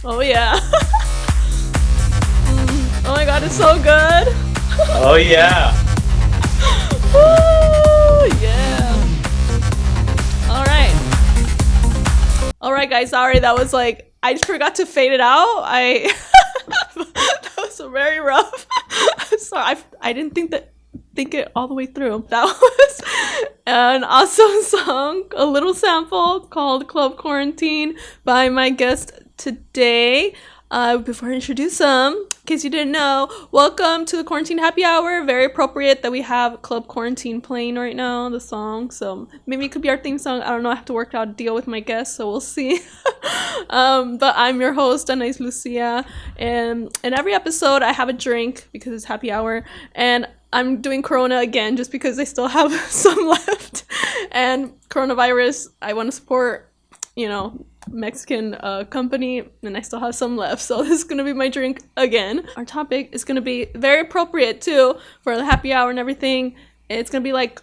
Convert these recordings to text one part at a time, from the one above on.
Oh yeah. Oh my god, it's so good. Oh yeah. Woo! Yeah. All right. All right, guys. Sorry, that was like I just forgot to fade it out. That was very rough. Sorry, I didn't think it all the way through. That was an awesome song, a little sample called Club Quarantine by my guest today. Before I introduce them, in case you didn't know, welcome to the Quarantine Happy Hour. Very appropriate that we have Club Quarantine playing right now, the song. So maybe it could be our theme song. I don't know. I have to work out a deal with my guests, so we'll see. But I'm your host, Anais Lucia. And in every episode, I have a drink because it's happy hour. And I'm doing Corona again just because I still have some left. And coronavirus, I want to support, Mexican company, and I still have some left, so this is gonna be my drink again. Our topic is gonna be very appropriate too for the happy hour and everything. It's gonna be like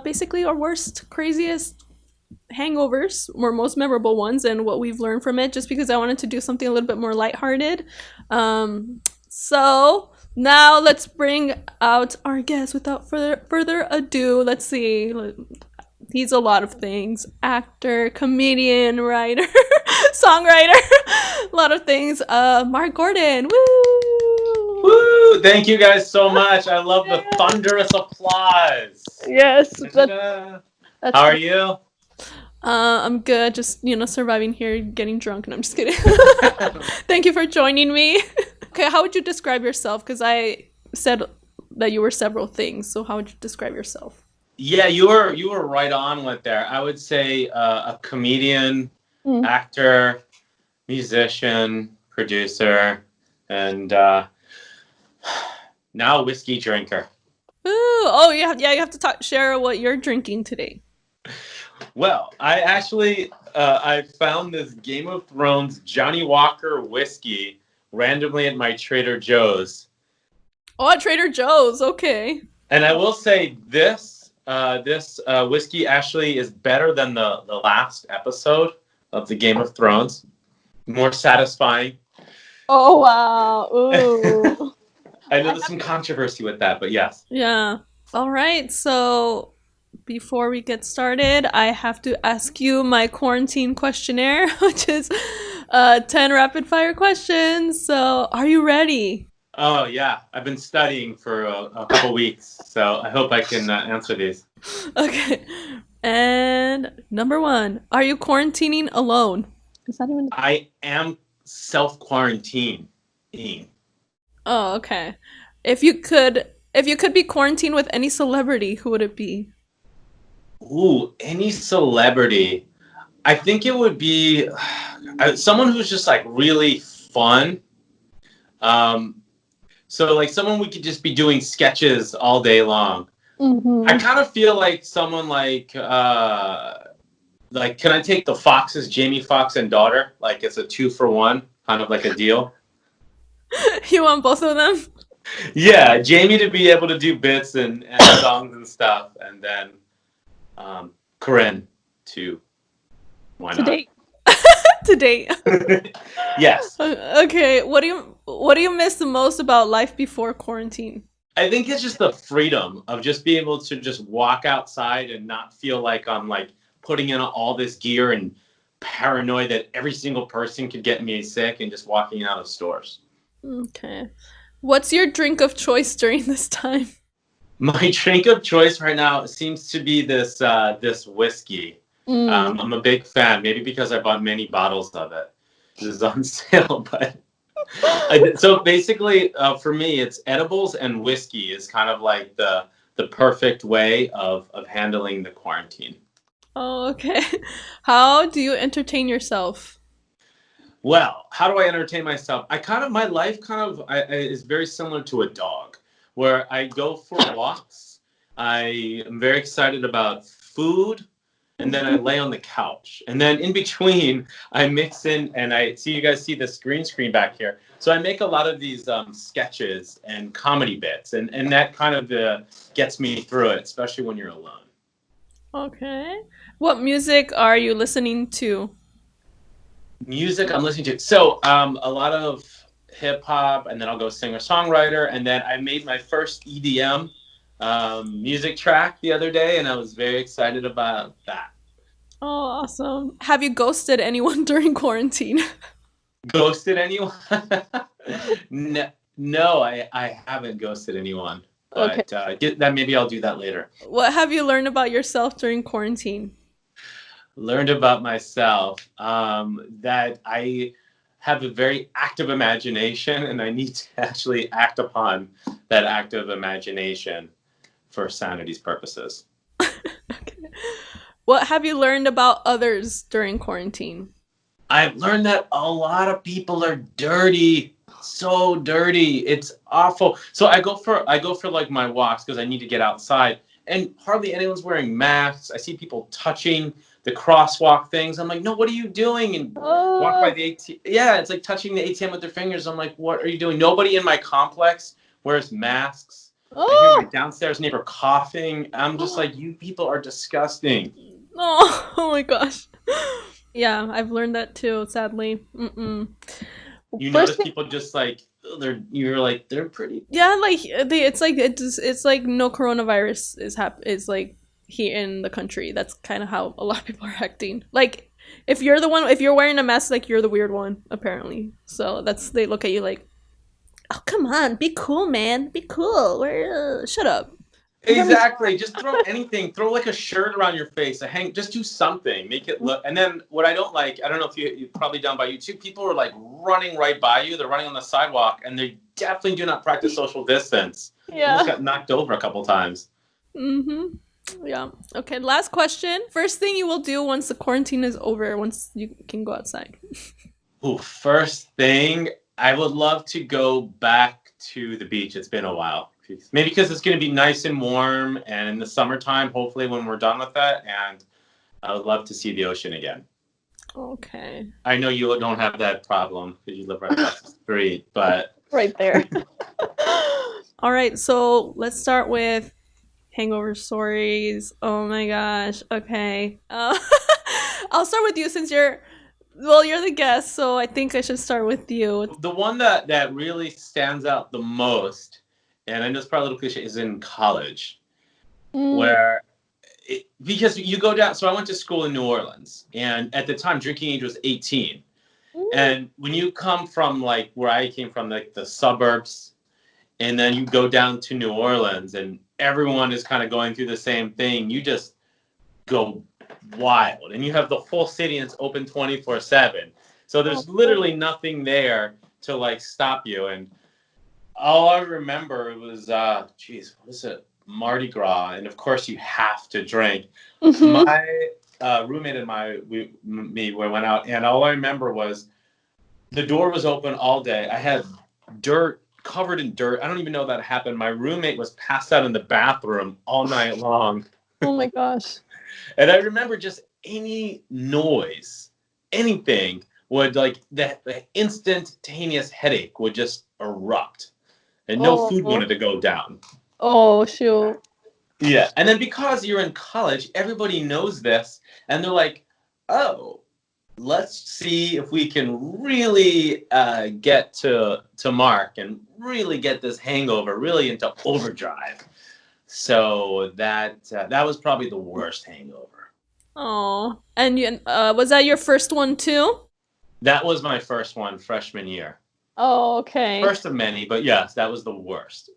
basically our worst, craziest hangovers, or most memorable ones, and what we've learned from it, just because I wanted to do something a little bit more lighthearted. So now let's bring out our guest without further ado. Let's see. He's a lot of things: actor, comedian, writer, songwriter, a lot of things. Marc Gordon. Woo! Woo! Thank you guys so much. I love the thunderous applause. Yes. How are you? I'm good. Just surviving here, getting drunk, and I'm just kidding. Thank you for joining me. Okay, how would you describe yourself? Because I said that you were several things. So how would you describe yourself? Yeah, you were right on with there. I would say a comedian, actor, musician, producer, and now whiskey drinker. Ooh, oh yeah, you have to share what you're drinking today. Well, I actually I found this Game of Thrones Johnny Walker whiskey randomly at my Trader Joe's. Oh, at Trader Joe's, okay. And I will say this whiskey actually is better than the last episode of the Game of Thrones. More satisfying. Oh wow! Ooh. I know there's some controversy with that, but yes. Yeah. All right. So before we get started, I have to ask you my quarantine questionnaire, which is 10 rapid fire questions. So are you ready? Oh, yeah. I've been studying for a couple weeks, so I hope I can answer these. Okay. And number 1, are you quarantining alone? Is that even... I am self-quarantining. Oh, okay. If you could be quarantined with any celebrity, who would it be? Ooh, any celebrity. I think it would be someone who's just like really fun. So like someone we could just be doing sketches all day long. Mm-hmm. I kind of feel like someone like can I take the Foxes, Jamie Foxx and daughter? Like it's a 2-for-1, kind of like a deal. You want both of them? Yeah, Jamie to be able to do bits and songs and stuff, and then Corinne to why not? To date. Yes. Okay. What do you miss the most about life before quarantine? I think it's just the freedom of just being able to just walk outside and not feel like I'm like putting in all this gear and paranoid that every single person could get me sick and just walking out of stores. Okay. What's your drink of choice during this time? My drink of choice right now seems to be this whiskey. I'm a big fan, maybe because I bought many bottles of it. This is on sale, but so basically for me, it's edibles and whiskey is kind of like the perfect way of handling the quarantine. Oh, okay. How do you entertain yourself? Well, how do I entertain myself? My life is very similar to a dog, where I go for walks. I am very excited about food, and then I lay on the couch. And then in between, I mix in, and I see you guys see this green screen back here. So I make a lot of these sketches and comedy bits, and that kind of gets me through it, especially when you're alone. Okay. What music are you listening to? Music I'm listening to. So a lot of hip hop, and then I'll go singer songwriter, and then I made my first EDM music track the other day, and I was very excited about that. Oh, awesome. Have you ghosted anyone during quarantine? Ghosted anyone? no, no, I haven't ghosted anyone, Okay. but that maybe I'll do that later. What have you learned about yourself during quarantine? Learned about myself that I have a very active imagination, and I need to actually act upon that active imagination for sanity's purposes. Okay. What have you learned about others during quarantine? I've learned that a lot of people are dirty, so dirty. It's awful. So I go for like my walks because I need to get outside, and hardly anyone's wearing masks. I see people touching the crosswalk things. I'm like, no, what are you doing? And walk by Oh, the ATM. Yeah, it's like touching the ATM with their fingers. I'm like, what are you doing? Nobody in my complex wears masks. I hear my oh, downstairs neighbor coughing. I'm just like, you people are disgusting. oh, oh my gosh. Yeah, I've learned that too, sadly. Mm-mm. You First notice thing, people just like you're like they're pretty. yeah, like it's like no coronavirus is like here in the country. That's kind of how a lot of people are acting. Like if you're wearing a mask, like you're the weird one apparently. So that's they look at you like, oh come on, be cool, man, be cool. Shut up. You got me. Exactly. Just throw anything. Throw like a shirt around your face. A hang. Just do something. Make it look. And then what I don't like, I don't know if you probably down by you too. People are like running right by you. They're running on the sidewalk, and they definitely do not practice social distance. Almost Yeah. got knocked over a couple times. Mm-hmm. Yeah. Okay. Last question. First thing you will do once the quarantine is over, once you can go outside. Ooh, first thing, I would love to go back to the beach. It's been a while. Maybe because it's going to be nice and warm, and in the summertime, hopefully when we're done with that, and I would love to see the ocean again. Okay. I know you don't have that problem because you live right across the street, but Right there. All right. So let's start with hangover stories. Oh my gosh. Okay. I'll start with you since you're the guest, so I think I should start with you. the one that really stands out the most, and I know it's probably a little cliche, is in college, Mm. where because you go down. So I went to school in New Orleans, and at the time, drinking age was 18. Mm. And when you come from like where I came from, like the suburbs, and then you go down to New Orleans, and everyone is kind of going through the same thing, you just go wild, and you have the whole city and it's open 24/7. So there's literally nothing there to like stop you. And all I remember was, geez, what is it? Mardi Gras, and of course you have to drink. Mhm. My roommate and we went out, and all I remember was the door was open all day. I had dirt covered in dirt. I don't even know that happened. My roommate was passed out in the bathroom all night long. Oh my gosh. And I remember just any noise, anything would like the instantaneous headache would just erupt, and no food Oh. wanted to go down. Oh shoot. Yeah. And then because you're in college, everybody knows this, and they're like, oh, let's see if we can really get to Mark and really get this hangover really into overdrive. So that was probably the worst hangover. Oh. And was that your first one too? That was my first one freshman year. Oh, okay. First of many, but yes, that was the worst.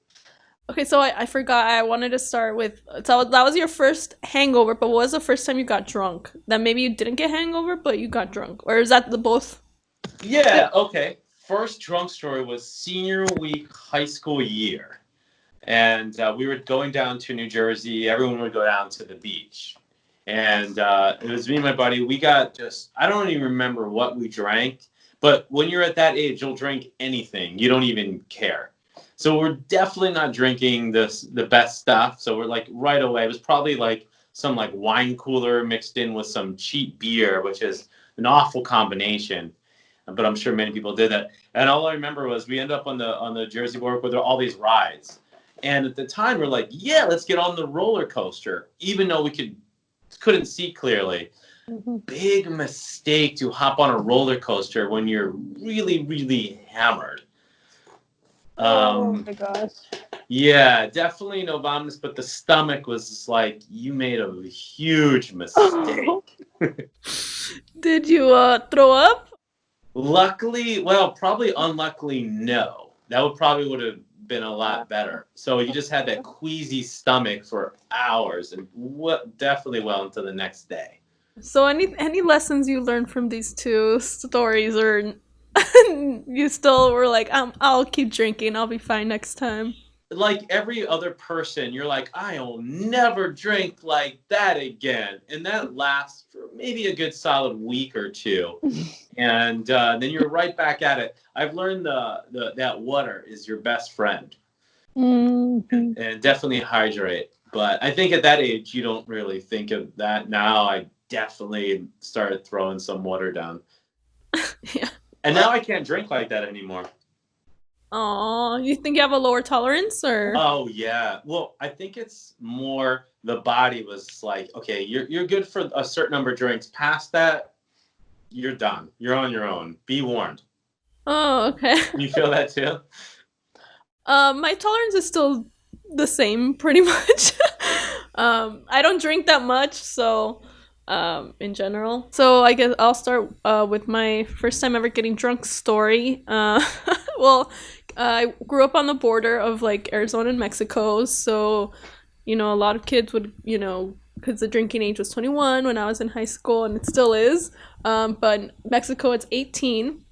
Okay, so I forgot. I wanted to start with. So that was your first hangover, but what was the first time you got drunk? That maybe you didn't get hangover, but you got drunk, or is that the both? Yeah, okay. First drunk story was senior week high school year. And we were going down to New Jersey. Everyone would go down to the beach. And it was me and my buddy. We got just, I don't even remember what we drank. But when you're at that age, you'll drink anything. You don't even care. So we're definitely not drinking the best stuff. So we're like right away. It was probably like some like wine cooler mixed in with some cheap beer, which is an awful combination. But I'm sure many people did that. And all I remember was we ended up on the Jersey Boardwalk where there were all these rides. And at the time, we're like, yeah, let's get on the roller coaster, even though we couldn't see clearly. Mhm. big mistake to hop on a roller coaster when you're really, really hammered. Oh Um, my gosh. yeah, definitely no vomitness, but the stomach was just like, you made a huge mistake. Did you throw up? Luckily, well, probably unluckily, no. That would have been a lot better. So you just had that queasy stomach for hours and what definitely well into the next day. So any lessons you learned from these two stories, or you still were like, I'll keep drinking, I'll be fine next time? Like every other person, you're like, I'll never drink like that again. And that lasts for maybe a good solid week or two. And then you're right back at it. I've learned that water is your best friend, Mhm. and definitely hydrate. But I think at that age, you don't really think of that. Now I definitely started throwing some water down. Yeah. And now I can't drink like that anymore. Oh, you think you have a lower tolerance, or? Oh yeah. Well, I think it's more the body was like, okay, you're good for a certain number of drinks. Past that, you're done. You're on your own. Be warned. Oh, okay. You feel that too? My tolerance is still the same, pretty much. I don't drink that much, so in general. So I guess I'll start with my first time ever getting drunk story. Well, I grew up on the border of like Arizona and Mexico, so a lot of kids would, because the drinking age was 21 when I was in high school, and it still is. But in Mexico, it's 18.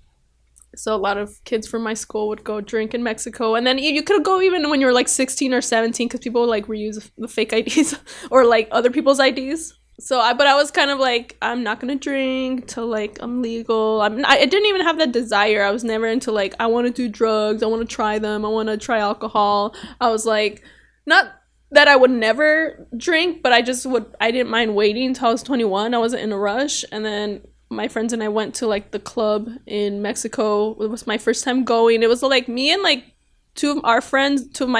So a lot of kids from my school would go drink in Mexico, and then you could go even when you were like 16 or 17, because people would like reuse the fake IDs or like other people's IDs. So but I was kind of like, I'm not gonna drink till like I'm legal. I didn't even have that desire. I was never into like, I want to do drugs. I want to try them. I want to try alcohol. I was like, not that I would never drink, but I didn't mind waiting until I was 21. I wasn't in a rush, and then my friends and I went to like the club in Mexico. It was my first time going. It was like me and like two of my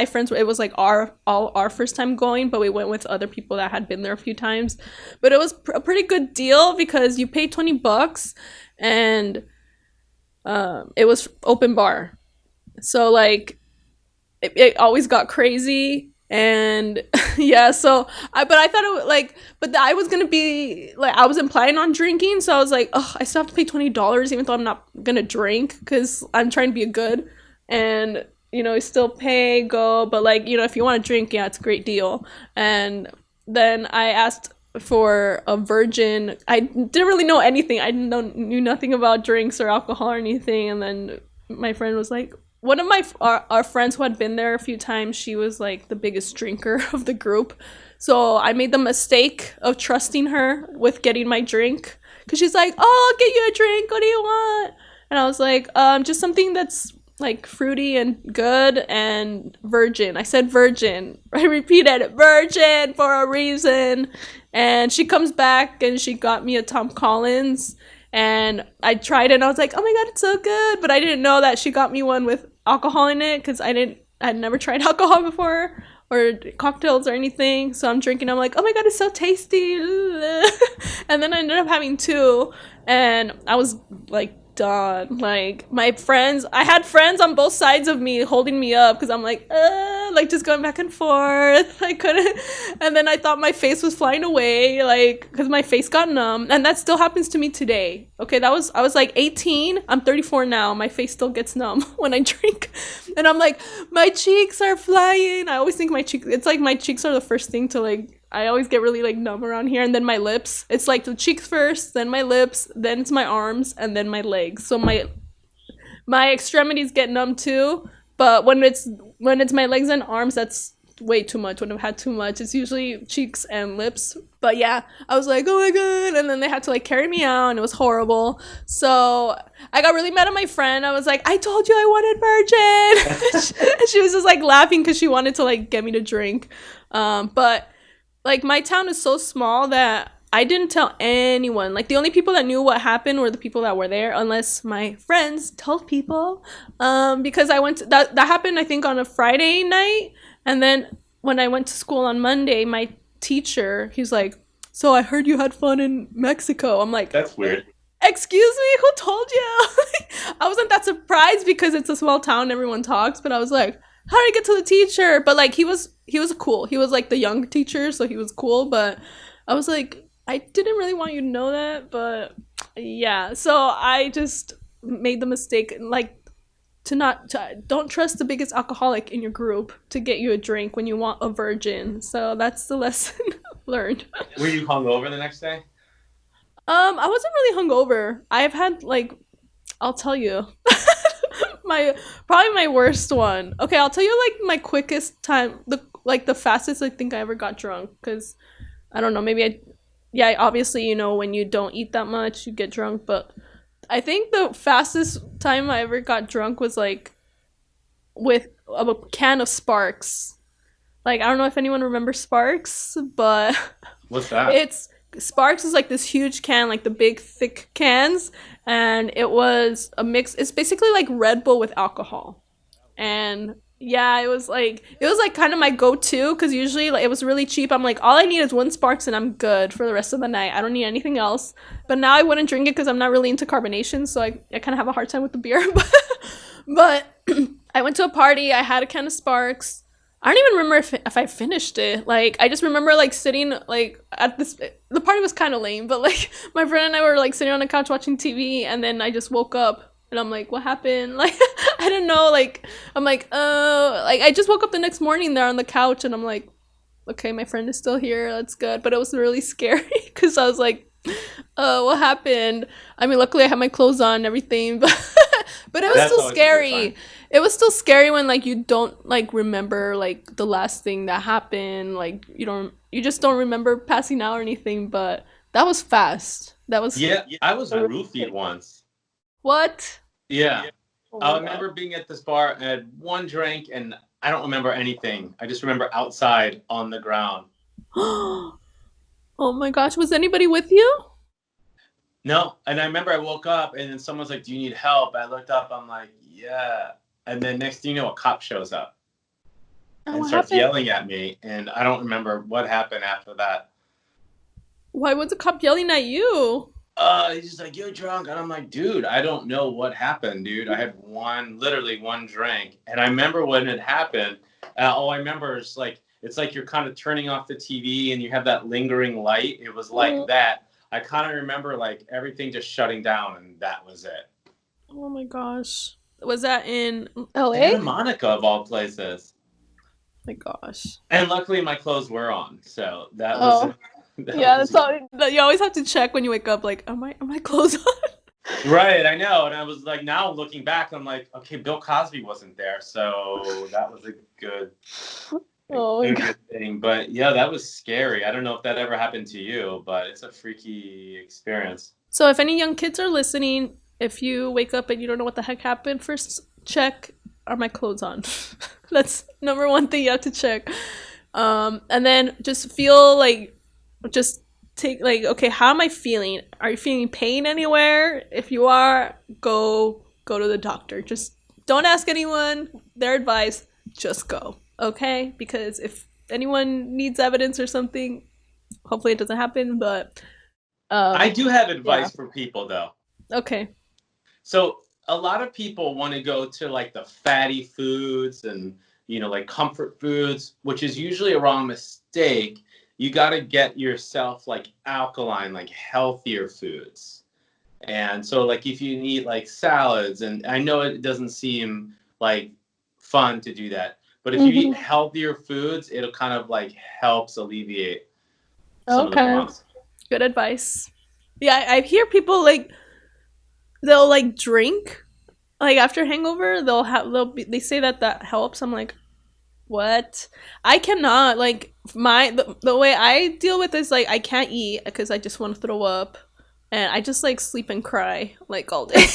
friends. It was like all our first time going, but we went with other people that had been there a few times. But it was a pretty good deal because you paid $20, and it was open bar. So like it always got crazy. And yeah, so but I thought it was like, but I was gonna be like, I wasn't planning on drinking, so I was like, oh, I still have to pay $20 even though I'm not gonna drink because I'm trying to be good. And you still pay, go, but like, if you want to drink, yeah, it's a great deal. And then I asked for a virgin. I didn't really know anything. I knew nothing about drinks or alcohol or anything. And then my friend was like, one of our friends who had been there a few times, she was like the biggest drinker of the group. So I made the mistake of trusting her with getting my drink, because she's like, oh, I'll get you a drink, what do you want? And I was like, just something that's like fruity and good and virgin. I said virgin. I repeated virgin for a reason. And she comes back and she got me a Tom Collins, and I tried it and I was like, oh my god, it's so good. But I didn't know that she got me one with alcohol in it, because I'd never tried alcohol before or cocktails or anything. So I'm drinking, I'm like, oh my god, it's so tasty. And then I ended up having two, and I was like done. Like I had friends on both sides of me holding me up, because I'm like just going back and forth. I couldn't. And then I thought my face was flying away, like, because my face got numb. And that still happens to me today. Okay, I was like 18. I'm 34 now. My face still gets numb when I drink. And I'm like, my cheeks are flying. I always think it's like my cheeks are the first thing to like, I always get really like numb around here, and then my lips. It's like the cheeks first, then my lips, then it's my arms, and then my legs. So my extremities get numb too. But when it's my legs and arms, that's way too much. When I've had too much, it's usually cheeks and lips. But yeah, I was like, oh my god. And then they had to like carry me out, and it was horrible. So I got really mad at my friend. I was like, I told you I wanted virgin. She was just like laughing because she wanted to like get me to drink. But like, my town is so small that I didn't tell anyone. Like, the only people that knew what happened were the people that were there, unless my friends told people. Because I went to, that happened, I think, on a Friday night. And then when I went to school on Monday, my teacher, he's like, so I heard you had fun in Mexico. I'm like, That's weird. excuse me, who told you? I wasn't that surprised because it's a small town, everyone talks, but I was like, how did I get to the teacher? But like he was cool. He was like the young teacher, so he was cool, but I was like, I didn't really want you to know that, but yeah. So I just made the mistake, like, don't trust the biggest alcoholic in your group to get you a drink when you want a virgin. So that's the lesson learned. Were you hungover the next day? I wasn't really hungover. I've had like, I'll tell you, probably my worst one. Okay, I'll tell you like my quickest time, the fastest I think I ever got drunk. Cause I don't know, yeah, obviously when you don't eat that much, you get drunk. But I think the fastest time I ever got drunk was like with a can of Sparks. Like I don't know if anyone remembers Sparks, but What's that? Sparks is like this huge can, like the big thick cans, and it was a mix. It's basically like Red Bull with alcohol, and yeah, it was like kind of my go-to because usually like it was really cheap. I'm like, all I need is one Sparks and I'm good for the rest of the night. I don't need anything else. But now I wouldn't drink it because I'm not really into carbonation, so I kind of have a hard time with the beer. But I went to a party. I had a can of Sparks. I don't even remember if I finished it. Like, I just remember, like, sitting, like, at this... The party was kind of lame, but, like, my friend and I were, like, sitting on the couch watching TV, and then I just woke up, and I'm like, what happened? Like, I don't know, like, I'm like, like, I just woke up the next morning there on the couch, and I'm like, okay, my friend is still here, that's good. But it was really scary, because I was like, what happened? I mean, luckily I had my clothes on and everything, but it was still scary. It was still scary when like you don't like remember like the last thing that happened. Like you just don't remember passing out or anything. But that was fast. That was I was roofied once. What? Yeah. Oh I my remember being at this bar. I had one drink and I don't remember anything. I just remember outside on the ground. God. Oh my gosh! Was anybody with you? No, and I remember I woke up and then someone's like, "Do you need help?" I looked up. I'm like, "Yeah." And then next thing you know, a cop shows up and starts yelling at me, and I don't remember what happened after that. Why was the cop yelling at you? He's just like, "You're drunk," and I'm like, "Dude, I don't know what happened, dude. I had literally one drink," and I remember when it happened. All I remember is like it's like you're kind of turning off the TV and you have that lingering light. It was like that. I kind of remember like everything just shutting down, and that was it. Oh my gosh. Was that in LA? Santa Monica of all places. Oh my gosh. And luckily my clothes were on, so that was that's all. You always have to check when you wake up, like, am my clothes on? Right, I know. And I was like, now looking back, I'm like, okay, Bill Cosby wasn't there, so that was a good good thing. But yeah, that was scary. I don't know if that ever happened to you, but it's a freaky experience. So if any young kids are listening, if you wake up and you don't know what the heck happened, first check, are my clothes on? That's number one thing you have to check. And then just feel like, just take like, okay, how am I feeling? Are you feeling pain anywhere? If you are, go to the doctor. Just don't ask anyone their advice. Just go, okay? Because if anyone needs evidence or something, hopefully it doesn't happen. But I do have advice for people, though. Okay. So a lot of people want to go to like the fatty foods and, like comfort foods, which is usually a wrong mistake. You got to get yourself like alkaline, like healthier foods. And so like if you eat like salads, and I know it doesn't seem like fun to do that, but if you eat healthier foods, it'll kind of like helps alleviate some of the problems. Good advice. Yeah, I hear people like they'll like drink like after hangover. They say that helps. I'm like, what? I cannot. Like the way I deal with this, like I can't eat because I just want to throw up, and I just like sleep and cry like all day,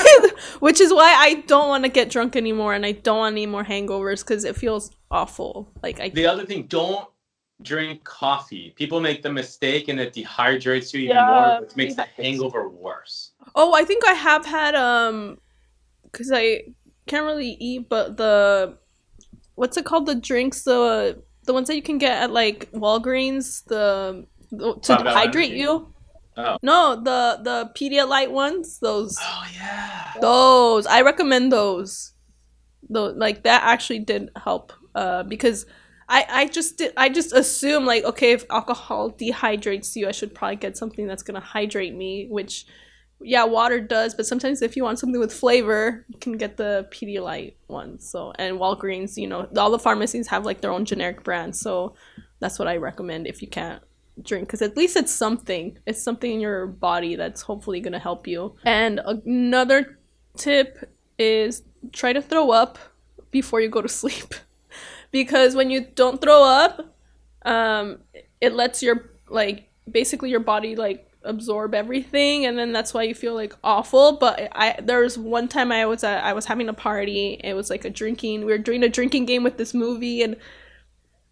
which is why I don't want to get drunk anymore, and I don't want any more hangovers because it feels awful. The other thing, don't drink coffee. People make the mistake and it dehydrates you even more, which makes the hangover worse. Oh, I think I have had because I can't really eat, but what's it called? The drinks, the ones that you can get at like Walgreens, the to hydrate you. Oh. No, the Pedialyte ones, those. Oh yeah. Those I recommend those. Though, like that actually did help. Because I just assume like, okay, if alcohol dehydrates you, I should probably get something that's gonna hydrate me. Which, yeah, water does, but sometimes if you want something with flavor, you can get the Pedialyte ones. So, and Walgreens, all the pharmacies have like their own generic brands. So that's what I recommend if you can't drink, because at least it's something in your body that's hopefully going to help you. And another tip is try to throw up before you go to sleep. Because when you don't throw up, it lets your basically your body absorb everything, and then that's why you feel awful. But there was one time I was having a party. It was we were doing a drinking game with this movie, and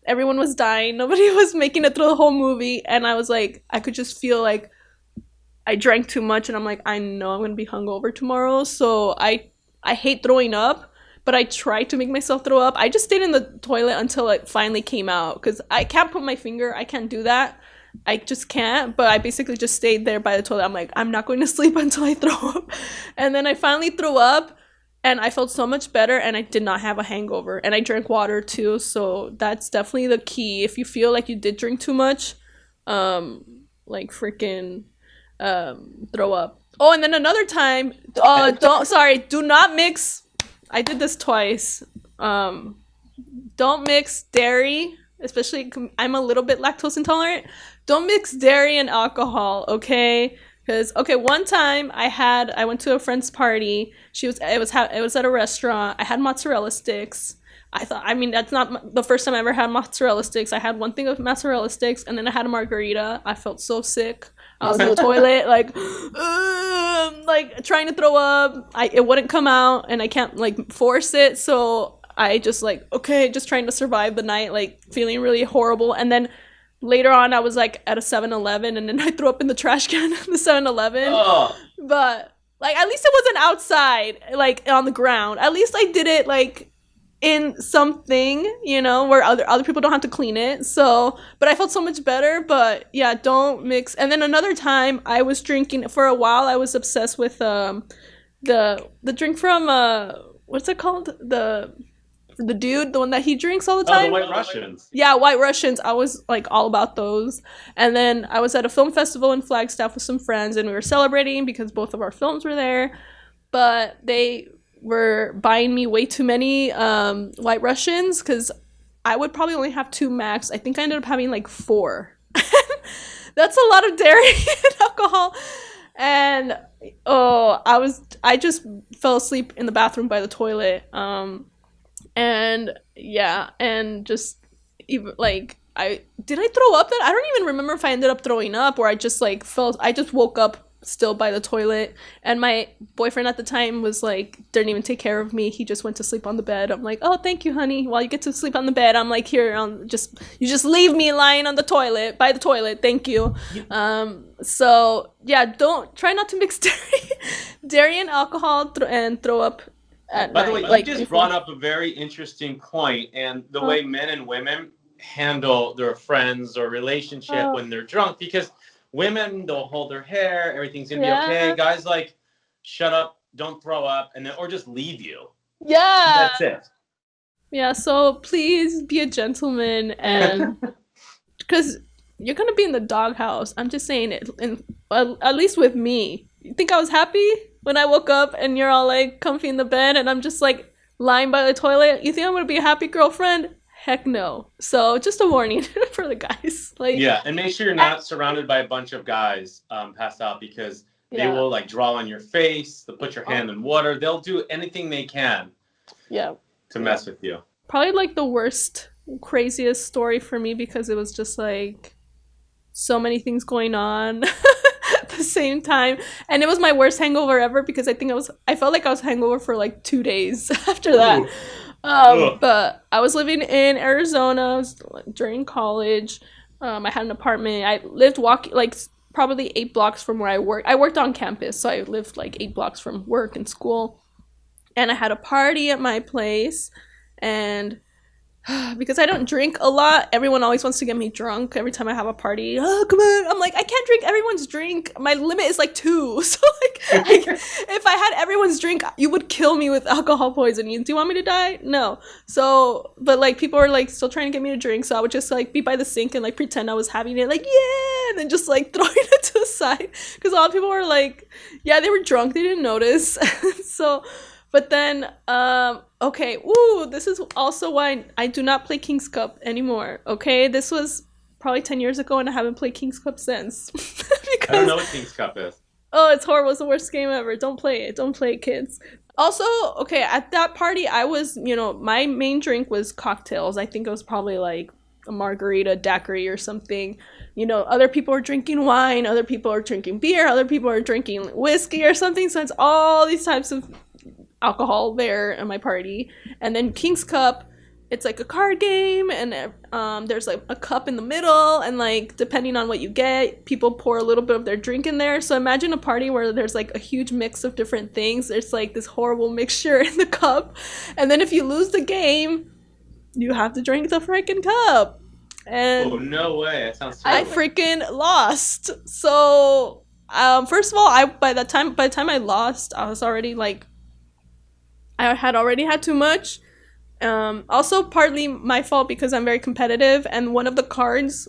everyone was dying. Nobody was making it through the whole movie, and I was I could just feel I drank too much, and I'm I know I'm gonna be hungover tomorrow. So I hate throwing up, but I tried to make myself throw up. I just stayed in the toilet until it finally came out, because I can't put my finger. I can't do that. I just can't. But I basically just stayed there by the toilet. I'm I'm not going to sleep until I throw up. And then I finally threw up, and I felt so much better, and I did not have a hangover. And I drank water too, so that's definitely the key. If you feel like you did drink too much, freaking throw up. Oh, and then another time, do not mix. I did this twice. Don't mix dairy, especially I'm a little bit lactose intolerant. Don't mix dairy and alcohol, okay? Because one time I went to a friend's party. It was at a restaurant. I had mozzarella sticks. That's not the first time I ever had mozzarella sticks. I had one thing of mozzarella sticks, and then I had a margarita. I felt so sick. I was in the toilet, trying to throw up. It wouldn't come out, and I can't force it. So I just just trying to survive the night, feeling really horrible. And then later on, I was at a 7-Eleven, and then I threw up in the trash can in the 7-Eleven. Oh. But at least it wasn't outside, on the ground. At least I did it in something, where other people don't have to clean it. So, but I felt so much better. But yeah, don't mix. And then another time I was drinking for a while. I was obsessed with the drink from what's it called? The dude, the one that he drinks all the time. Oh, the White Russians. Yeah, White Russians. I was all about those. And then I was at a film festival in Flagstaff with some friends, and we were celebrating because both of our films were there. But they were buying me way too many White Russians, because I would probably only have 2 max. I think I ended up having 4. That's a lot of dairy and alcohol. And I just fell asleep in the bathroom by the toilet. And yeah, and just even I throw up then? I don't even remember if I ended up throwing up, or I just I just woke up still by the toilet, and my boyfriend at the time was didn't even take care of me. He just went to sleep on the bed. I'm oh, thank you, honey. While you get to sleep on the bed, I'm here you just leave me lying on the toilet, by the toilet. Thank you. So yeah, try not to mix dairy and alcohol and throw up. By the way, you just brought up a very interesting point, and the way men and women handle their friends or relationship when they're drunk, because women, they'll hold their hair, everything's gonna be okay. Guys shut up, don't throw up, and then or just leave you. Yeah. That's it. Yeah, so please be a gentleman, and because you're gonna be in the doghouse. I'm just saying it, at least with me. You think I was happy when I woke up and you're all comfy in the bed and I'm just lying by the toilet? You think I'm gonna be a happy girlfriend? Heck no. So just a warning for the guys. Yeah, and make sure you're not surrounded by a bunch of guys passed out, because they will draw on your face, they'll put your hand in water, they'll do anything they can to mess with you. Probably the worst, craziest story for me, because it was just so many things going on at the same time, and it was my worst hangover ever, because I felt like I was hangover for 2 days after that. But I was living in Arizona during college. I had an apartment. I lived probably 8 blocks from where I worked. I worked on campus, so I lived 8 blocks from work and school. And I had a party at my place, and because I don't drink a lot, everyone always wants to get me drunk every time I have a party. Oh, come on. I'm like, I can't drink everyone's drink. My limit is like 2. So like, if I had everyone's drink, you would kill me with alcohol poisoning. Do you want me to die? No. So, but like people are like still trying to get me to drink. So I would just like be by the sink and like pretend I was having it, like, yeah, and then just like throwing it to the side. Because a lot of people were like, yeah, they were drunk. They didn't notice. So, but then, okay, ooh, this is also why I do not play King's Cup anymore, okay? This was probably 10 years ago, and I haven't played King's Cup since. I don't know what King's Cup is. Oh, it's horrible. It's the worst game ever. Don't play it. Don't play it, kids. Also, okay, at that party, I was, my main drink was cocktails. I think it was probably like a margarita, daiquiri, or something. Other people are drinking wine, other people are drinking beer, other people are drinking whiskey or something. So it's all these types of alcohol there at my party. And then King's Cup, it's like a card game, and there's like a cup in the middle, and like depending on what you get, people pour a little bit of their drink in there. So imagine a party where there's like a huge mix of different things. There's like this horrible mixture in the cup, and then if you lose the game, you have to drink the freaking cup. And oh, no way. That sounds I terrible. freaking lost. So first of all, by the time I lost, I was already like, I had already had too much. Also partly my fault because I'm very competitive, and one of the cards,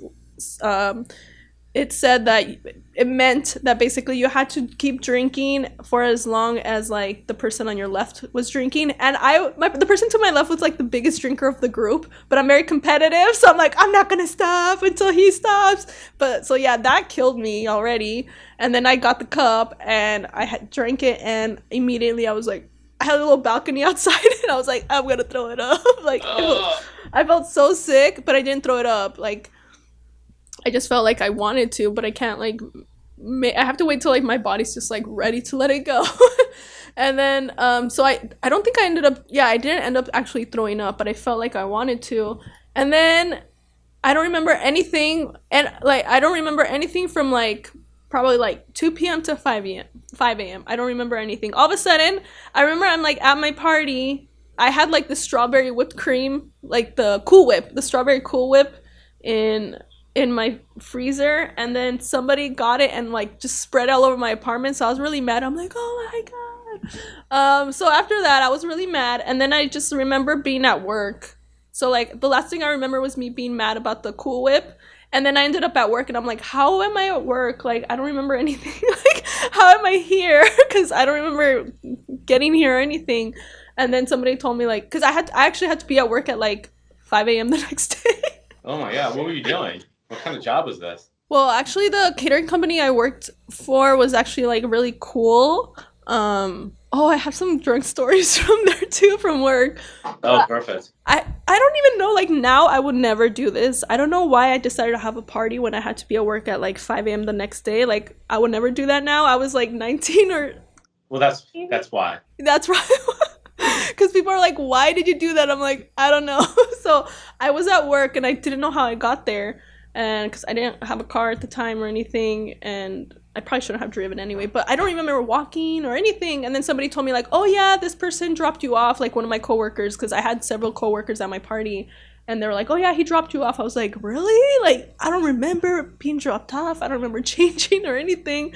it said that it meant that basically you had to keep drinking for as long as like the person on your left was drinking, and the person to my left was like the biggest drinker of the group, but I'm very competitive, so I'm like, I'm not gonna stop until he stops. But so yeah, that killed me already. And then I got the cup and I had drank it, and immediately I was like, I had a little balcony outside, and I was like, I'm gonna throw it up. Like, I felt so sick, but I didn't throw it up. Like, I just felt like I wanted to, but I can't, like, I have to wait till, like, my body's just, like, ready to let it go. And then, so I don't think I didn't end up actually throwing up, but I felt like I wanted to. And then I don't remember anything, and, like, I don't remember anything from, like, probably like 2 p.m. to 5 a.m. I don't remember anything. All of a sudden, I remember I'm like at my party. I had like the strawberry whipped cream, like the strawberry Cool Whip in my freezer, and then somebody got it and like just spread all over my apartment. So I was really mad. I'm like, oh my god. So after that, I was really mad, and then I just remember being at work. So like the last thing I remember was me being mad about the Cool Whip. And then I ended up at work, and I'm like, how am I at work? Like, I don't remember anything. Like, how am I here? Because I don't remember getting here or anything. And then somebody told me, like, because I actually had to be at work at, like, 5 a.m. the next day. Oh, my God. What were you doing? What kind of job was this? Well, actually, the catering company I worked for was actually, like, really cool. I have some drunk stories from there, too, from work. Oh, perfect. I don't even know, like, now I would never do this. I don't know why I decided to have a party when I had to be at work at, like, 5 a.m. the next day. Like, I would never do that now. I was, like, 19 or... Well, that's why. That's right. Because people are like, why did you do that? I'm like, I don't know. So I was at work, and I didn't know how I got there. And because I didn't have a car at the time or anything, and I probably shouldn't have driven anyway, but I don't remember walking or anything. And then somebody told me like, oh yeah, this person dropped you off, like one of my coworkers, because I had several coworkers at my party, and they were like, oh yeah, he dropped you off. I was like, really? Like, I don't remember being dropped off. I don't remember changing or anything.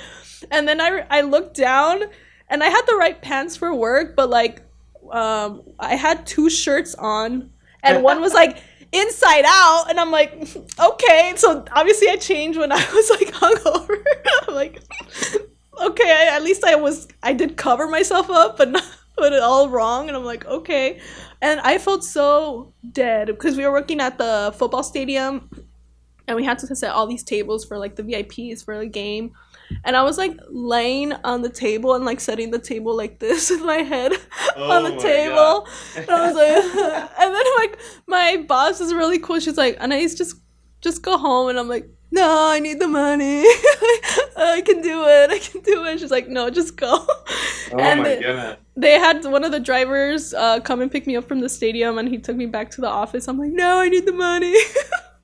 And then I looked down, and I had the right pants for work, but like I had 2 shirts on, and one was like inside out, and I'm like, okay. So obviously I changed when I was like hungover. I'm like, okay, at least I did cover myself up, but not put it all wrong. And I'm like, okay. And I felt so dead because we were working at the football stadium, and we had to set all these tables for like the VIPs for the game. And I was like laying on the table and like setting the table like this with my head on the table. And I was like, and then like my boss is really cool. She's like, Anais, just go home. And I'm like, no, I need the money. I can do it. She's like, no, just go. Oh my goodness. They had one of the drivers come and pick me up from the stadium, and he took me back to the office. I'm like, no, I need the money.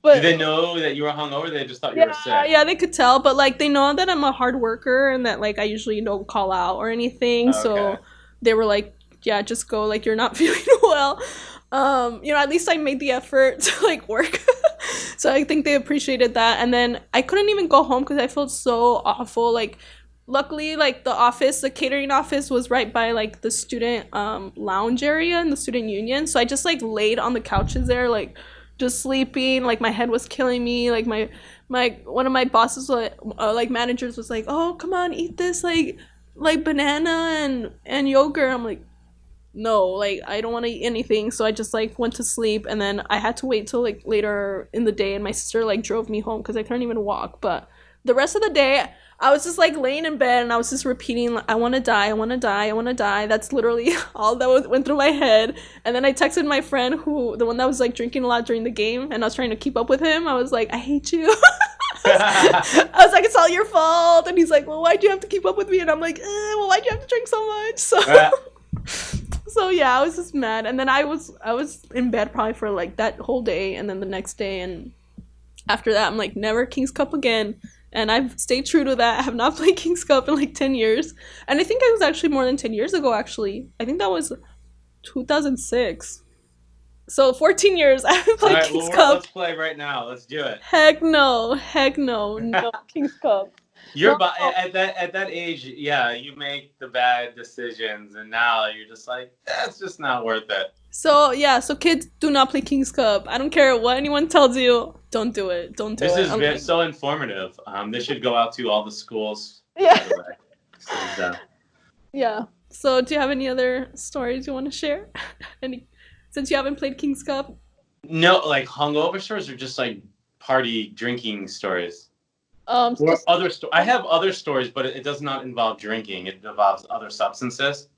But, did they know that you were hungover? They just thought you were sick. Yeah, they could tell, but like they know that I'm a hard worker and that like I usually don't call out or anything. Okay. So they were like, yeah, just go, like you're not feeling well. At least I made the effort to like work. So I think they appreciated that. And then I couldn't even go home because I felt so awful. Like, luckily, like the catering office was right by like the student lounge area in the student union. So I just like laid on the couches there, like just sleeping. Like my head was killing me. Like my one of my bosses, like managers, was like, "Oh, come on, eat this like banana and yogurt." I'm like, no, like I don't want to eat anything. So I just like went to sleep, and then I had to wait till like later in the day, and my sister like drove me home because I couldn't even walk. But the rest of the day I was just like laying in bed, and I was just repeating, I want to die, I want to die, I want to die. That's literally all that went through my head. And then I texted my friend, the one that was like drinking a lot during the game, and I was trying to keep up with him. I was like, I hate you. I was like, it's all your fault. And he's like, well, why'd you have to keep up with me? And I'm like, well, why'd you have to drink so much? So yeah, I was just mad. And then I was in bed probably for like that whole day, and then the next day, and after that I'm like, never King's Cup again. And I've stayed true to that. I have not played King's Cup in like 10 years. And I think it was actually more than 10 years ago, actually. I think that was 2006. So 14 years I haven't played King's Cup. Let's play right now. Let's do it. Heck no, no King's Cup. At that age, yeah, you make the bad decisions, and now you're just like, that's just not worth it. So kids, do not play King's Cup. I don't care what anyone tells you. Don't do it. Don't do it. This is so informative. This should go out to all the schools. Yeah. So, yeah. So do you have any other stories you want to share? Since you haven't played King's Cup? No, like hungover stories or just like party drinking stories? I have other stories, but it does not involve drinking. It involves other substances.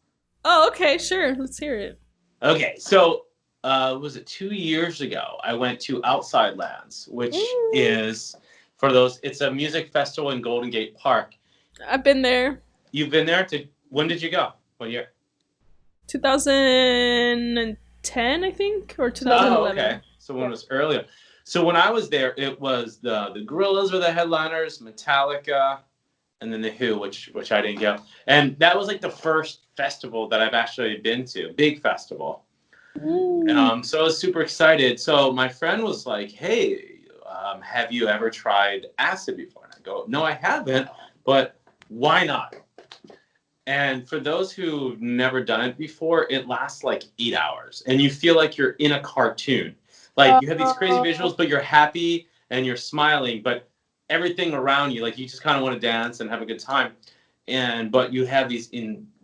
Oh, okay, sure. Let's hear it. Okay, so was it 2 years ago? I went to Outside Lands, which is it's a music festival in Golden Gate Park. I've been there. You've been there? When did you go? What year? 2010, I think, or 2011. Oh, okay. So when it was earlier. So when I was there, it was the Gorillaz were the headliners, Metallica, and then the Who, which I didn't go. And that was like the first festival that I've actually been to, big festival. So I was super excited. So my friend was like, "Hey, have you ever tried acid before?" And I go, "No, I haven't, but why not?" And for those who've never done it before, it lasts like 8 hours, and you feel like you're in a cartoon. Like you have these crazy visuals, but you're happy and you're smiling, but everything around you, like you just kind of want to dance and have a good time. But you have these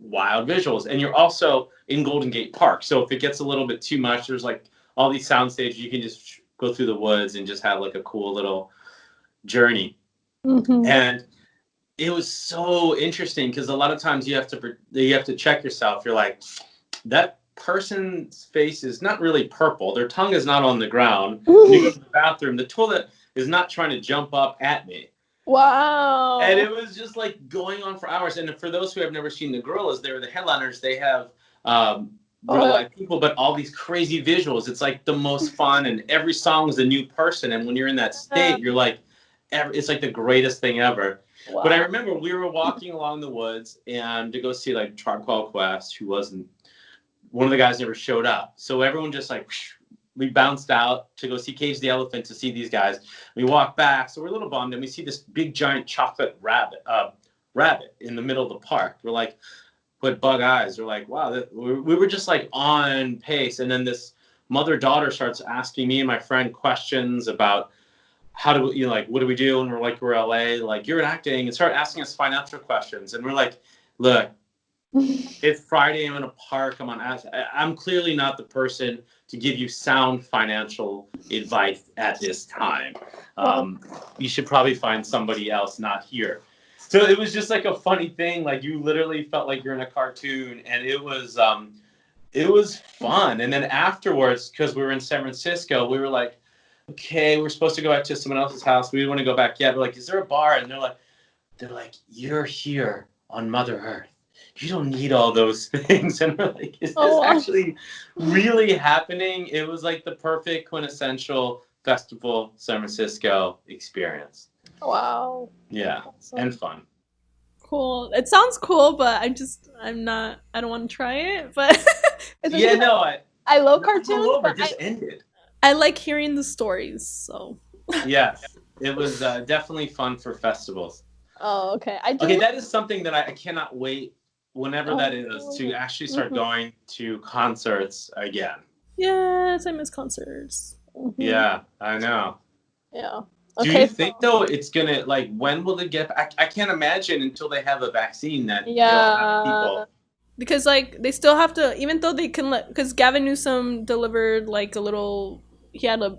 wild visuals, and you're also in Golden Gate Park. So if it gets a little bit too much, there's like all these sound stages. You can just go through the woods and just have like a cool little journey. Mm-hmm. And it was so interesting because a lot of times you have to check yourself. You're like, that person's face is not really purple. Their tongue is not on the ground. When you go to the bathroom, the toilet is not trying to jump up at me. Wow. And it was just like going on for hours. And for those who have never seen the Gorillaz, they were the headliners. They have real life people, but all these crazy visuals. It's like the most fun, and every song is a new person. And when you're in that state, you're like, it's like the greatest thing ever. Wow. But I remember we were walking along the woods and to go see like Tribe Called Quest, who wasn't, one of the guys never showed up. So everyone just like, we bounced out to go see Cage the Elephant to see these guys. We walk back, so we're a little bummed, and we see this big giant chocolate rabbit in the middle of the park. We're like, with bug eyes. We're like, wow, we were just like on pace. And then this mother-daughter starts asking me and my friend questions about how do we, like, what do we do? And we're like, we're LA, like, you're in acting, and start asking us financial questions. And we're like, look, it's Friday, I'm in a park, I'm clearly not the person to give you sound financial advice at this time. You should probably find somebody else, not here. So it was just like a funny thing. Like you literally felt like you're in a cartoon, and it was fun. And then afterwards, because we were in San Francisco, we were like, okay, we're supposed to go back to someone else's house. We didn't want to go back yet. We're like, is there a bar? And they're like, you're here on Mother Earth. You don't need all those things. And we're like, is this actually really happening? It was like the perfect quintessential festival San Francisco experience. Wow. Yeah. Awesome. And fun. Cool. It sounds cool, but I don't want to try it. But yeah, no, I love Never cartoons, go over, but just end it. I like hearing the stories, so. Yes, it was definitely fun for festivals. Oh, okay. I do. Okay, that is something that I cannot wait, whenever that is, Oh, to actually start going to concerts again. Yes, I miss concerts. mhm. Yeah, I know. Yeah. Do Okay. you think though it's gonna, like, when will it get? I can't imagine until they have a vaccine that they'll have people. Because like they still have to, even though they can let, because Gavin Newsom delivered like a little, he had a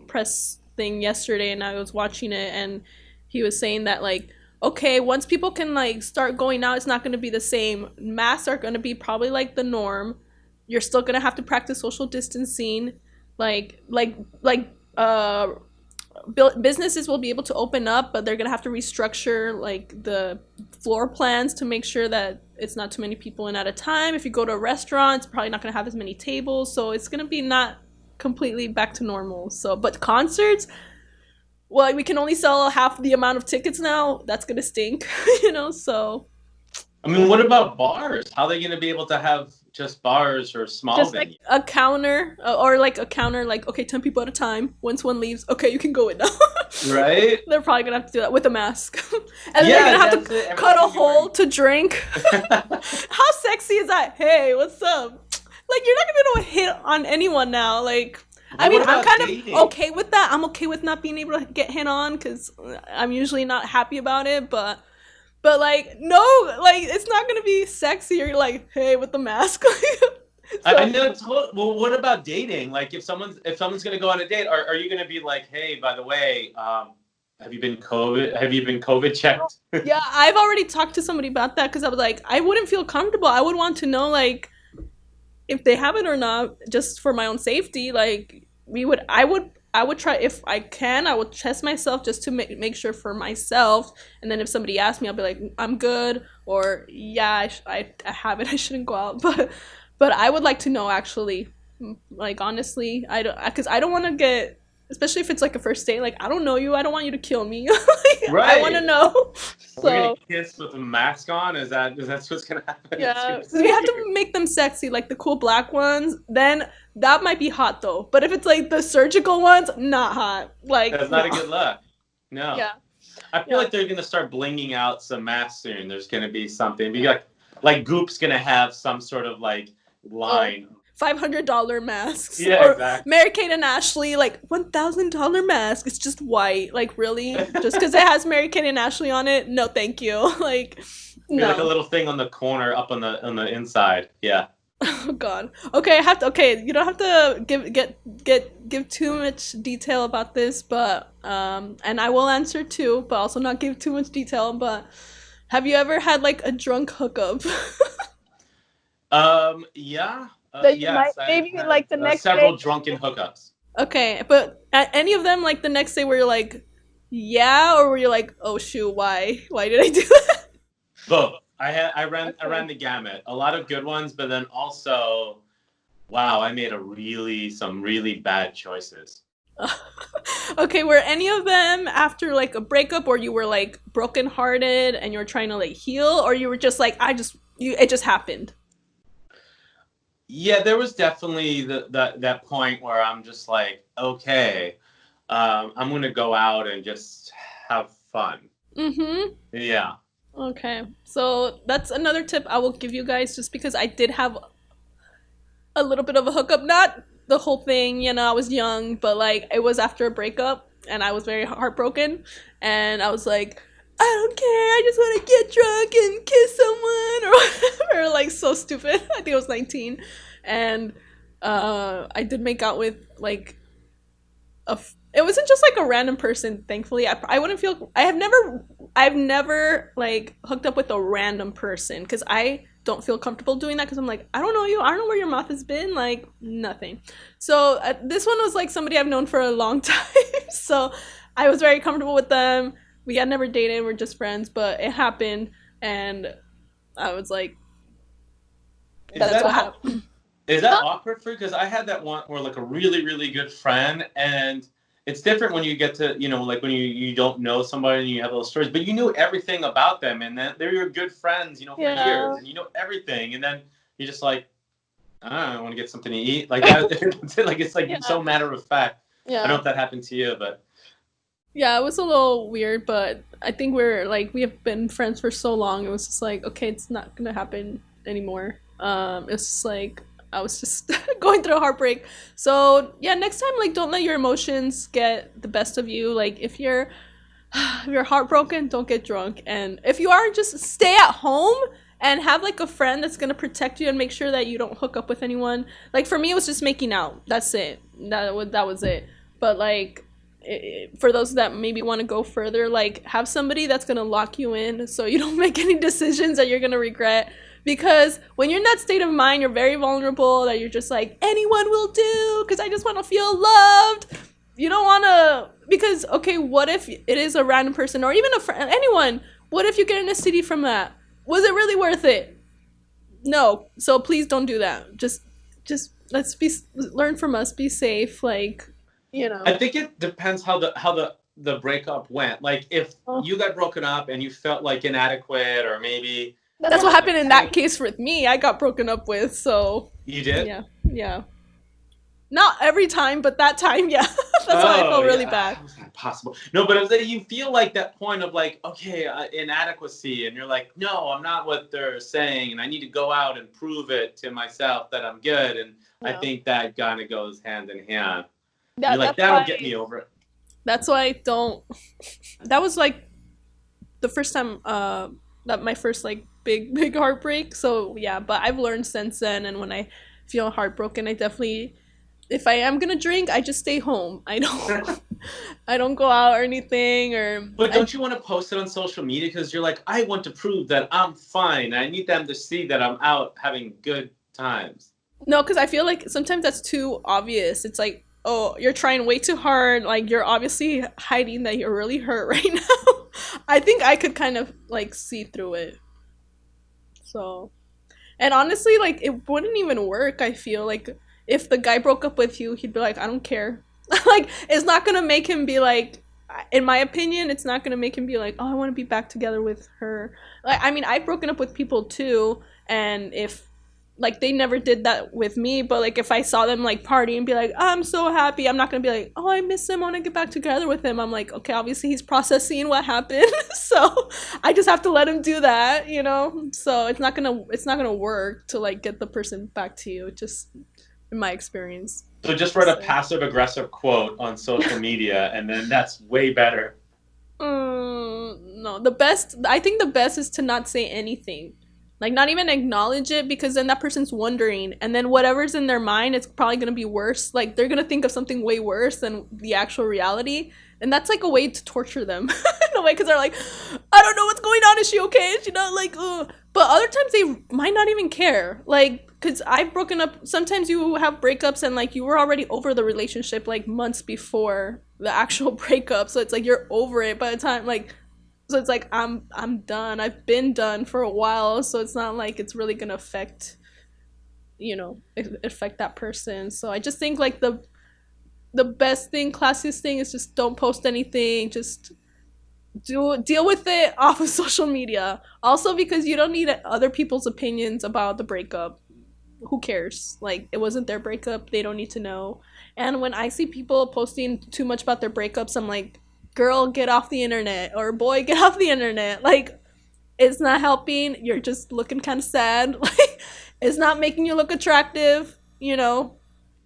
press thing yesterday, and I was watching it, and he was saying that like, okay, once people can like start going out, it's not going to be the same. Masks are going to be probably like the norm. You're still going to have to practice social distancing, like businesses will be able to open up, but they're gonna have to restructure like the floor plans to make sure that it's not too many people in at a time. If you go to a restaurant, it's probably not gonna have as many tables, so it's gonna be not completely back to normal. So, but concerts, well, we can only sell half the amount of tickets now. That's gonna stink, you know. So I mean, what about bars? How are they going to be able to have just bars or small just venues? like a counter, or like a counter, like okay, 10 people at a time. Once one leaves, okay, you can go in now. Right? They're probably gonna have to do that with a mask, and then they're gonna have to cut a hole to drink. How sexy is that? Hey, what's up? Like, you're not gonna be able to hit on anyone now. Like, I mean, I'm kind of okay with that. I'm okay with not being able to get hit on because I'm usually not happy about it. But like, no, like it's not gonna be sexy. You're like, hey, with the mask. I know. Well, what about dating? Like, if someone's gonna go on a date, are you gonna be like, hey, by the way, have you been COVID checked? Yeah, I've already talked to somebody about that because I was like, I wouldn't feel comfortable. I would want to know like if they have it or not, just for my own safety. Like I would try, if I can, I would test myself just to make sure for myself. And then if somebody asks me, I'll be like, I'm good, or yeah, I have it. I shouldn't go out, but I would like to know actually, like honestly, because I don't want to get, especially if it's like a first date, like I don't know you, I don't want you to kill me. Like, Right. I want to know. We're gonna kiss with a mask on. Is that what's gonna happen? Yeah, because we have to make them sexy, like the cool black ones. Then that might be hot though. But if it's like the surgical ones, not hot. Like that's not a good look. No. Yeah. I feel like they're gonna start blinging out some masks soon. There's gonna be something. Be like Goop's gonna have some sort of like line. $500 masks. Yeah, or exactly. Mary Kate and Ashley, like $1,000 mask. It's just white. Like really, just because it has Mary Kate and Ashley on it? No, thank you. Like no. Like a little thing on the corner, up on the inside. Yeah. Oh God. Okay, I have to. Okay, you don't have to give too much detail about this, but and I will answer too, but also not give too much detail. But have you ever had like a drunk hookup? Yeah. Yes, maybe like the next several day. drunken hookups. Okay, but at any of them, like the next day, where you're like, yeah, or were you like, oh shoot, why did I do that? Both. I ran the gamut. A lot of good ones, but then also, wow, I made some really bad choices. Okay, were any of them after like a breakup, or you were like brokenhearted and you were trying to like heal, or you were just like, it just happened? Yeah, there was definitely that point where I'm just like, okay, I'm gonna go out and just have fun. Mm-hmm. Yeah. Okay, so that's another tip I will give you guys, just because I did have a little bit of a hookup, not the whole thing, you know, I was young, but like it was after a breakup and I was very heartbroken, and I was like, I don't care, I just want to get drunk and kiss someone or whatever, like so stupid. I think I was 19, and I did make out with like it wasn't just like a random person, thankfully. I wouldn't feel, I've never like hooked up with a random person, because I don't feel comfortable doing that, because I'm like, I don't know you, I don't know where your mouth has been, like nothing. So this one was like somebody I've known for a long time. So I was very comfortable with them. We had never dated, we're just friends, but it happened, and I was like, that's what happened. Is that awkward for you? Because I had that one where like a really, really good friend, and it's different when you get to, you know, like when you don't know somebody and you have those stories, but you knew everything about them, and then they're your good friends, you know, for years, and you know everything, and then you're just like, I want to get something to eat. Like that. Like it's like so matter of fact. Yeah. I don't know if that happened to you, but Yeah, it was a little weird, but I think we have been friends for so long. It was just like, okay, it's not gonna happen anymore. It's just like I was just going through a heartbreak. So yeah, next time, like, don't let your emotions get the best of you. Like, if you're heartbroken, don't get drunk, and if you are, just stay at home and have like a friend that's gonna protect you and make sure that you don't hook up with anyone. Like for me, it was just making out. That's it. That was it. But like, for those that maybe want to go further, like, have somebody that's gonna lock you in so you don't make any decisions that you're gonna regret. Because when you're in that state of mind, you're very vulnerable, that you're just like, anyone will do, because I just want to feel loved. You don't want to, because, okay, what if it is a random person or even a friend, anyone? What if you get an STD from that? Was it really worth it? No. So please don't do that. Just let's learn from us, be safe, like, you know. I think it depends how the breakup went. Like if you got broken up and you felt like inadequate, or maybe that's what happened in that case with me. I got broken up with, so you did. Yeah. Not every time, but that time, yeah. That's why I felt really bad. How was that possible? No, but it was that you feel like that point of like, okay, inadequacy, and you're like, no, I'm not what they're saying, and I need to go out and prove it to myself that I'm good. And I think that kind of goes hand in hand. You're like, that'll get me over it. That's why I don't. That was like the first time, that my first like big heartbreak. So yeah, but I've learned since then. And when I feel heartbroken, I definitely, if I am gonna drink, I just stay home. I don't go out or anything. But don't you want to post it on social media because you're like, I want to prove that I'm fine. I need them to see that I'm out having good times. No, because I feel like sometimes that's too obvious. It's like, oh, you're trying way too hard. Like, you're obviously hiding that you're really hurt right now. I think I could kind of like see through it. So, and honestly, like, it wouldn't even work. I feel like if the guy broke up with you, he'd be like, I don't care. Like, it's not gonna make him be like, in my opinion, it's not gonna make him be like, oh, I want to be back together with her. Like, I mean, I've broken up with people too, and if like they never did that with me, but like if I saw them like party and be like, oh, I'm so happy, I'm not gonna be like, oh, I miss him, I want to get back together with him. I'm like, okay, obviously he's processing what happened, so I just have to let him do that, you know. So it's not gonna work to like get the person back to you, just in my experience. So just write a passive aggressive quote on social media, and then that's way better. No, I think the best is to not say anything. Like, not even acknowledge it, because then that person's wondering, and then whatever's in their mind, it's probably gonna be worse. Like, they're gonna think of something way worse than the actual reality, and that's like a way to torture them in a way, because they're like, I don't know what's going on, is she okay, is she not, like, ugh. But other times they might not even care, like, because I've broken up. Sometimes you have breakups and like you were already over the relationship like months before the actual breakup, so it's like you're over it by the time, like, so it's like I'm done. I've been done for a while, so it's not like it's really gonna affect that person. So I just think like the best thing, classiest thing, is just don't post anything. Just deal with it off of social media. Also, because you don't need other people's opinions about the breakup. Who cares? Like, it wasn't their breakup. They don't need to know. And when I see people posting too much about their breakups, I'm like, girl, get off the internet, or boy, get off the internet. Like, it's not helping. You're just looking kind of sad. Like, it's not making you look attractive, you know.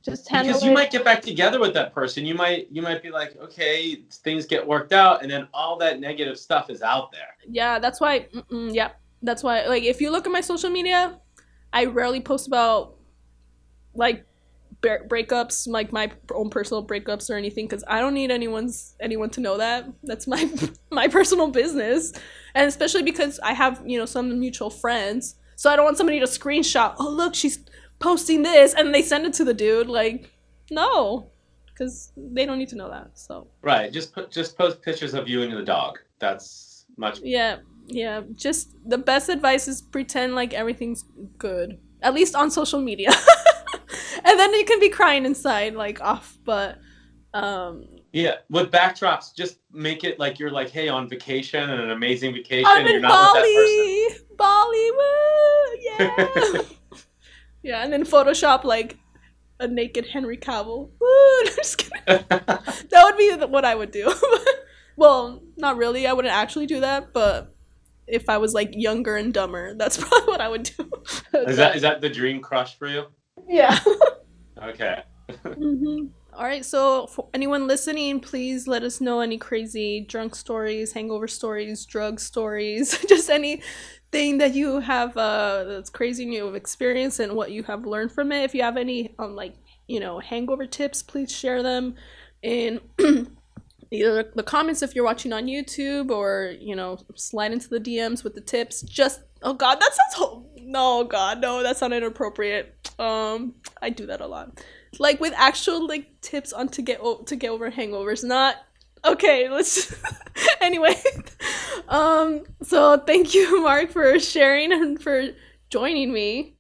Just handle because you might get back together with that person. You might be like, okay, things get worked out, and then all that negative stuff is out there. Yeah, that's why. That's why. Like, if you look at my social media, I rarely post about like breakups, like my own personal breakups or anything, because I don't need anyone to know that. That's my personal business, and especially because I have some mutual friends, so I don't want somebody to screenshot, oh look, she's posting this, and they send it to the dude. Like, no, because they don't need to know that. So right, just post pictures of you and the dog. That's much. Yeah, just the best advice is pretend like everything's good, at least on social media. And then you can be crying inside, like, off, but yeah, with backdrops, just make it like you're like, hey, on vacation, and an amazing vacation, I'm and you're in not with that person. Bali, woo, yeah. Yeah, and then Photoshop like a naked Henry Cavill. Woo, I'm just kidding. That would be what I would do. Well, not really. I wouldn't actually do that, but if I was like younger and dumber, that's probably what I would do. Is that the dream crush for you? Yeah. Okay. All right, so for anyone listening, please let us know any crazy drunk stories, hangover stories, drug stories, just anything that you have that's crazy and you have experienced and what you have learned from it. If you have any hangover tips, please share them in either the comments if you're watching on YouTube, or slide into the DMs with the tips. Just oh god, that sounds no, that sounded inappropriate. I do that a lot. Like with actual like tips on to get over hangovers, not okay. Let's anyway. So thank you, Mark, for sharing and for joining me.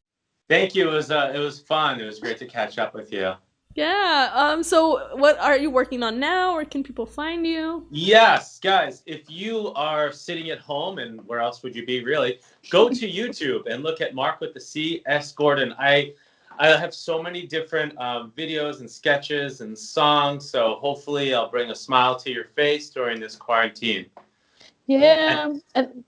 Thank you. It was fun. It was great to catch up with you. Yeah. So what are you working on now? Where can people find you? Yes, guys. If you are sitting at home, and where else would you be really? Go to YouTube and look at Marc with the C S Gordon. I have so many different videos and sketches and songs, so hopefully I'll bring a smile to your face during this quarantine. Yeah. And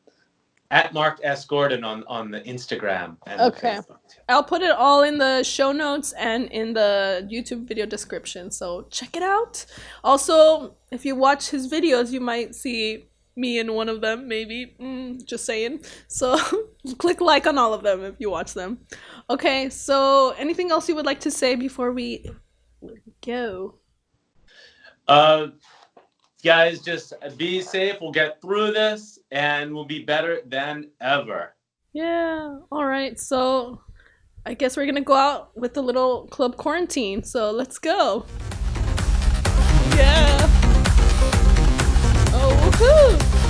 at Marc S. Gordon on the Instagram and Okay. the Facebook. I'll put it all in the show notes and in the YouTube video description, so check it out. Also, if you watch his videos, you might see me in one of them, maybe. Just saying. So click like on all of them if you watch them. Okay, so anything else you would like to say before we go? Guys, just be safe. We'll get through this, and we'll be better than ever. Yeah. All right. So I guess we're gonna go out with the little club quarantine. So let's go. Yeah. Oh, woohoo!